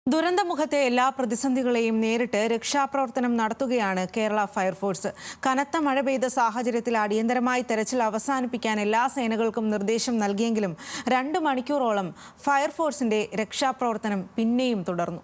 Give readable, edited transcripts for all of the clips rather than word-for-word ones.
ദുരന്തമുഖത്തെ എല്ലാ പ്രതിസന്ധികളെയും നേരിട്ട് രക്ഷാപ്രവർത്തനം നടത്തുകയാണ് കേരള ഫയർഫോഴ്സ്. കനത്ത മഴ പെയ്ത സാഹചര്യത്തിൽ അടിയന്തരമായി തെരച്ചിൽ അവസാനിപ്പിക്കാൻ എല്ലാ സേനകൾക്കും നിർദ്ദേശം നൽകിയെങ്കിലും 2 മണിക്കൂറോളം ഫയർഫോഴ്സിന്റെ രക്ഷാപ്രവർത്തനം പിന്നെയും തുടർന്നു.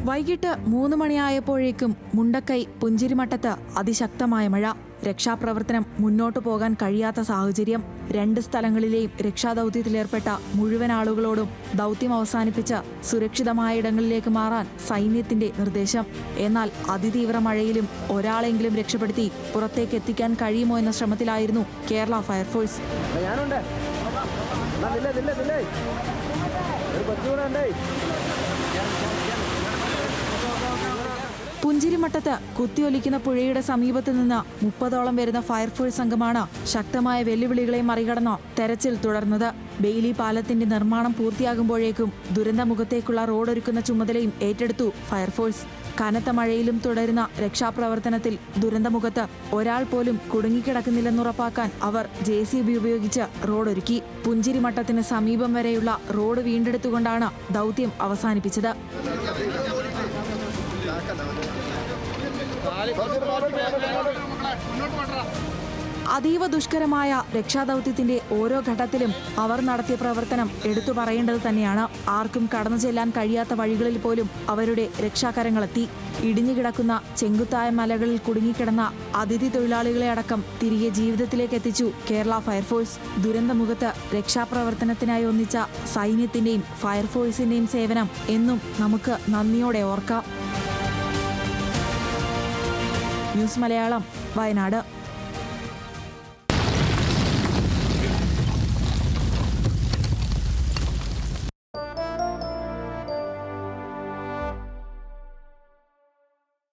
വൈകിട്ട് 3 മണിയായപ്പോഴേക്കും മുണ്ടക്കൈ പുഞ്ചിരിമട്ടത്ത് അതിശക്തമായ മഴ. രക്ഷാപ്രവർത്തനം മുന്നോട്ടു പോകാൻ കഴിയാത്ത സാഹചര്യം. 2 സ്ഥലങ്ങളിലെയും രക്ഷാദൌത്യത്തിലേർപ്പെട്ട മുഴുവൻ ആളുകളോടും ദൌത്യം അവസാനിപ്പിച്ച് സുരക്ഷിതമായ ഇടങ്ങളിലേക്ക് മാറാൻ സൈന്യത്തിന്റെ നിർദ്ദേശം. എന്നാൽ അതിതീവ്ര മഴയിലും ഒരാളെങ്കിലും രക്ഷപ്പെടുത്തി പുറത്തേക്ക് എത്തിക്കാൻ കഴിയുമോ എന്ന ശ്രമത്തിലായിരുന്നു കേരള ഫയർഫോഴ്സ്. പുഞ്ചിരിമട്ടത്ത് കുത്തിയൊലിക്കുന്ന പുഴയുടെ സമീപത്ത് നിന്ന് 30ഓളം വരുന്ന ഫയർഫോഴ്സ് സംഘമാണ് ശക്തമായ വെല്ലുവിളികളെ മറികടന്ന് തെരച്ചിൽ തുടർന്നത്. ബെയിലി പാലത്തിന്റെ നിർമ്മാണം പൂർത്തിയാകുമ്പോഴേക്കും ദുരന്തമുഖത്തേക്കുള്ള റോഡൊരുക്കുന്ന ചുമതലയും ഏറ്റെടുത്തു ഫയർഫോഴ്സ്. കനത്ത മഴയിലും തുടരുന്ന രക്ഷാപ്രവർത്തനത്തിൽ ദുരന്തമുഖത്ത് ഒരാൾ പോലും കുടുങ്ങിക്കിടക്കുന്നില്ലെന്നുറപ്പാക്കാൻ അവർ JCB ഉപയോഗിച്ച് റോഡൊരുക്കി. പുഞ്ചിരിമട്ടത്തിന് സമീപം വരെയുള്ള റോഡ് വീണ്ടെടുത്തുകൊണ്ടാണ് ദൌത്യം അവസാനിപ്പിച്ചത്. അതീവ ദുഷ്കരമായ രക്ഷാദൌത്യത്തിന്റെ ഓരോ ഘട്ടത്തിലും അവർ നടത്തിയ പ്രവർത്തനം എടുത്തു പറയേണ്ടത് തന്നെയാണ്. ആർക്കും കടന്നു ചെല്ലാൻ കഴിയാത്ത വഴികളിൽ പോലും അവരുടെ രക്ഷാകരങ്ങളെത്തി. ഇടിഞ്ഞുകിടക്കുന്ന ചെങ്കുത്തായ മലകളിൽ കുടുങ്ങിക്കിടന്ന അതിഥി തൊഴിലാളികളെ അടക്കം തിരികെ ജീവിതത്തിലേക്ക് എത്തിച്ചു കേരള ഫയർഫോഴ്സ്. ദുരന്തമുഖത്ത് രക്ഷാപ്രവർത്തനത്തിനായി ഒന്നിച്ച സൈന്യത്തിന്റെയും ഫയർഫോഴ്സിന്റെയും സേവനം എന്നും നമുക്ക് നന്ദിയോടെ ഓർക്കാം. ന്യൂസ് മലയാളം, വയനാട്.